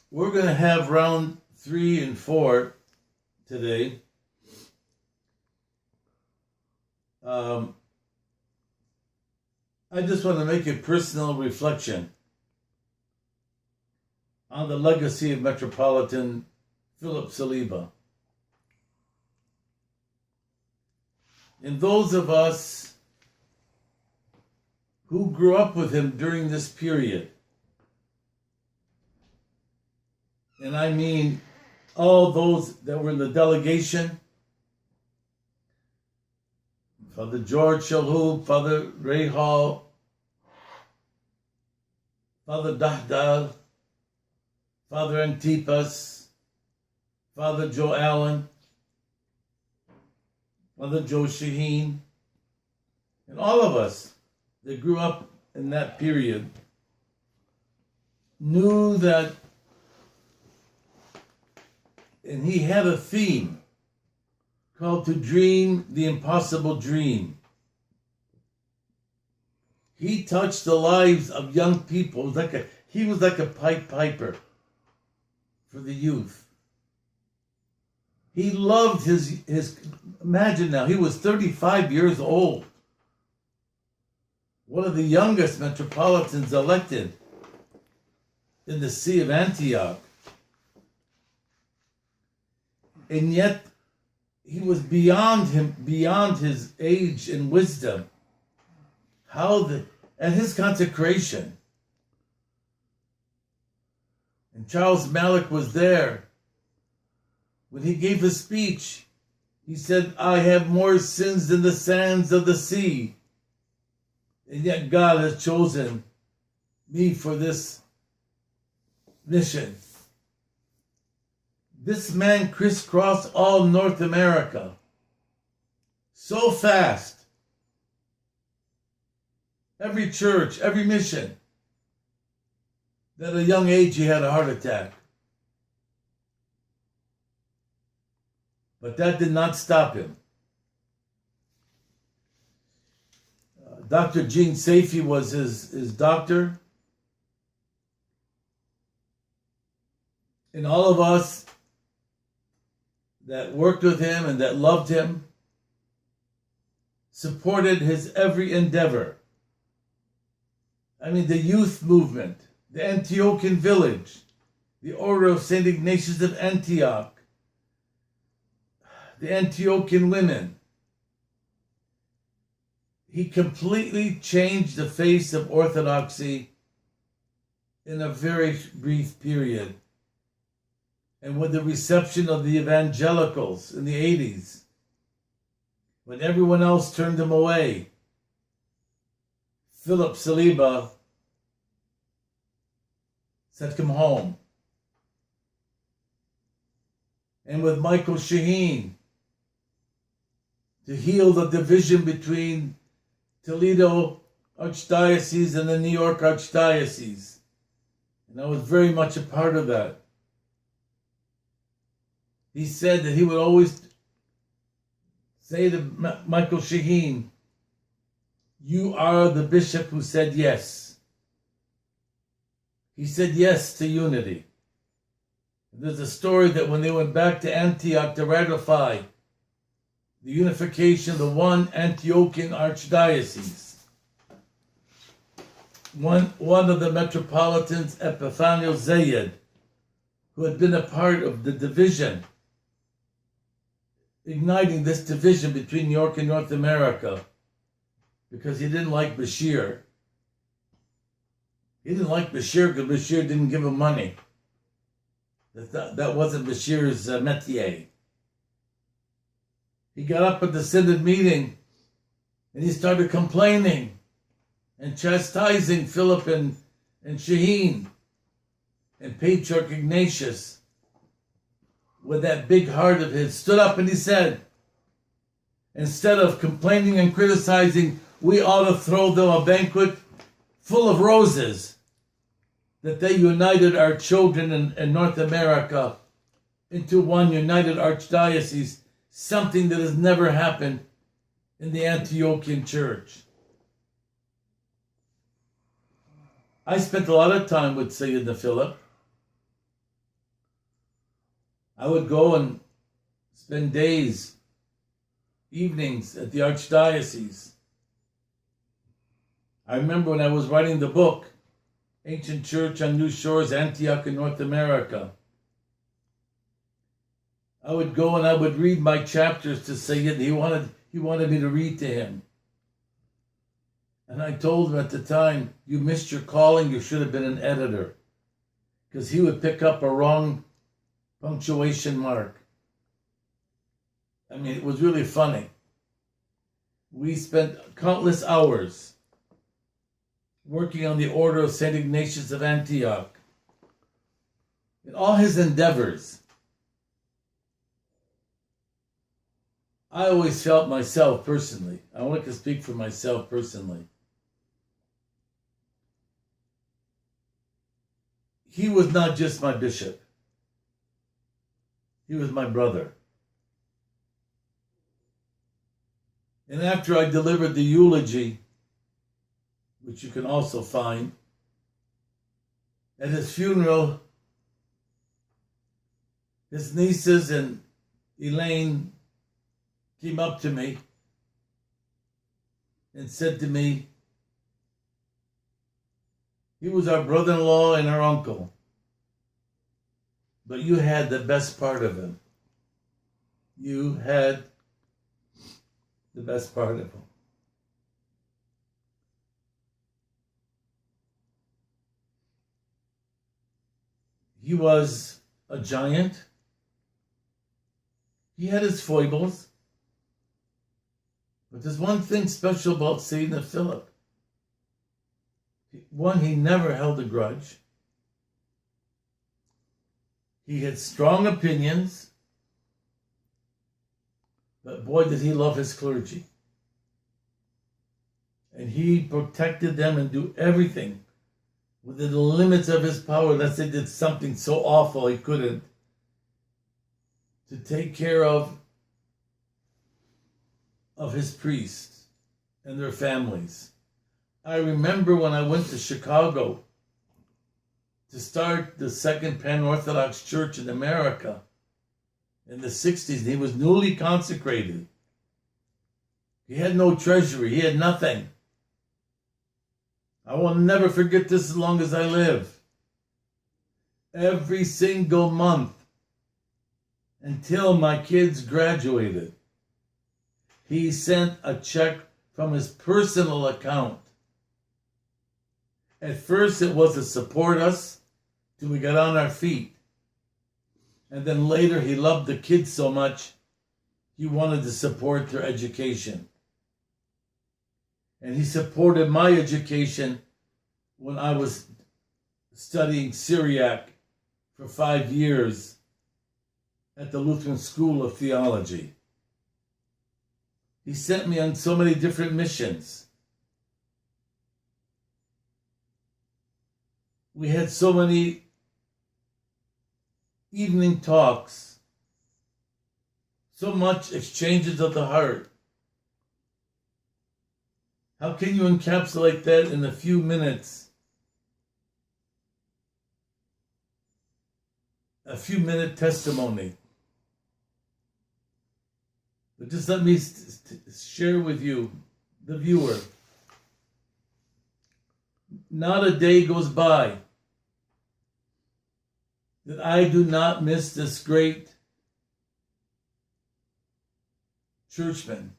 We're going to have round 3 and 4 today. I just want to make a personal reflection on the legacy of Metropolitan Philip Saliba. And those of us who grew up with him during this period, and I mean all those that were in the delegation, Father George Shalhoub, Father Ray Hall, Father Dahdal, Father Antipas, Father Joe Allen, Father Joe Shaheen, and all of us that grew up in that period knew that, and he had a theme called To Dream the Impossible Dream. He touched the lives of young people. He was like a Pied Piper for the youth. He loved his imagine now, he was 35 years old. One of the youngest metropolitans elected in the See of Antioch. And yet, he was beyond his age and wisdom. At his consecration, and Charles Malik was there. When he gave his speech, he said, "I have more sins than the sands of the sea. And yet God has chosen me for this mission." This man crisscrossed all North America so fast. Every church, every mission, that at a young age he had a heart attack. But that did not stop him. Dr. Gene Safey was his doctor. And all of us that worked with him and that loved him supported his every endeavor. I mean, the youth movement, the Antiochian village, the Order of St. Ignatius of Antioch, the Antiochian women. He completely changed the face of Orthodoxy in a very brief period. And with the reception of the evangelicals in the 80s, when everyone else turned him away, Philip Saliba said, "Come home." And with Michael Shaheen, to heal the division between Toledo Archdiocese and the New York Archdiocese. And I was very much a part of that. He said that he would always say to Michael Shaheen, "You are the bishop who said yes." He said yes to unity. There's a story that when they went back to Antioch to ratify the unification of the one Antiochian archdiocese, one of the metropolitans, Epifanio Zayed, who had been a part of the division, igniting this division between New York and North America, because he didn't like Bashir. He didn't like Bashir because Bashir didn't give him money. That wasn't Bashir's métier. He got up at the synod meeting and he started complaining and chastising Philip and Shaheen. And Patriarch Ignatius, with that big heart of his, stood up and he said, instead of complaining and criticizing, we ought to throw them a banquet full of roses, that they united our children in North America into one united archdiocese, something that has never happened in the Antiochian church. I spent a lot of time with Sayyidina Philip. I would go and spend days, evenings at the Archdiocese. I remember when I was writing the book, Ancient Church on New Shores, Antioch in North America, I would go and I would read my chapters to Sayyid. He wanted me to read to him. And I told him at the time, you missed your calling, you should have been an editor. Because he would pick up a wrong punctuation mark. I mean, it was really funny. We spent countless hours working on the order of St. Ignatius of Antioch. In all his endeavors, I always felt myself personally, I only can speak for myself personally, he was not just my bishop. He was my brother. And after I delivered the eulogy, which you can also find, at his funeral, his nieces and Elaine came up to me and said to me, he was our brother-in-law and our uncle, but you had the best part of him. You had the best part of him. He was a giant. He had his foibles. But there's one thing special about Sayyidina Philip. One, he never held a grudge. He had strong opinions. But boy, did he love his clergy. And he protected them and do everything within the limits of his power, unless they did something so awful he couldn't, to take care of his priests and their families. I remember when I went to Chicago to start the Second Pan-Orthodox Church in America in the 60s, and he was newly consecrated. He had no treasury. He had nothing. I will never forget this as long as I live. Every single month, until my kids graduated, he sent a check from his personal account. At first, it was to support us till we got on our feet. And then later, he loved the kids so much, he wanted to support their education. And he supported my education when I was studying Syriac for 5 years at the Lutheran School of Theology. He sent me on so many different missions. We had so many evening talks, so much exchanges of the heart. How can you encapsulate that in a few minutes? A few minute testimony. But just let me share with you, the viewer. Not a day goes by that I do not miss this great churchman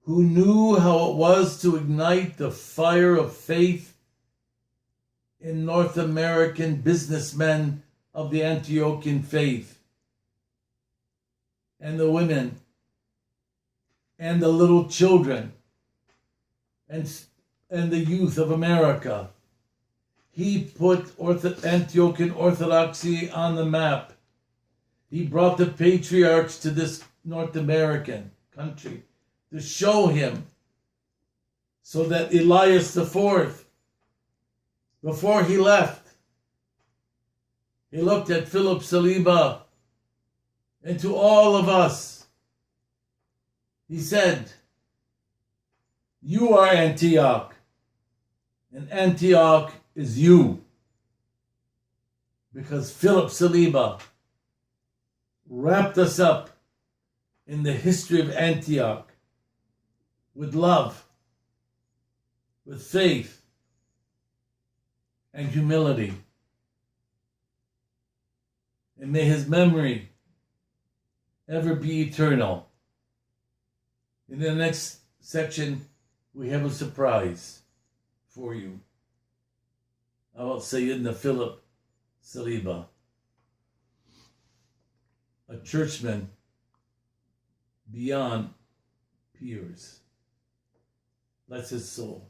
who knew how it was to ignite the fire of faith in North American businessmen of the Antiochian faith, and the women, and the little children, and the youth of America. He put Antiochian Orthodoxy on the map. He brought the patriarchs to this North American country to show him, so that Elias IV, before he left, he looked at Philip Saliba, and to all of us, he said, you are Antioch, and Antioch is you. Because Philip Saliba wrapped us up in the history of Antioch with love, with faith, and humility. And may his memory ever be eternal. In the next section, we have a surprise for you about Sayyidina Philip Saliba, a churchman beyond peers. Bless his soul.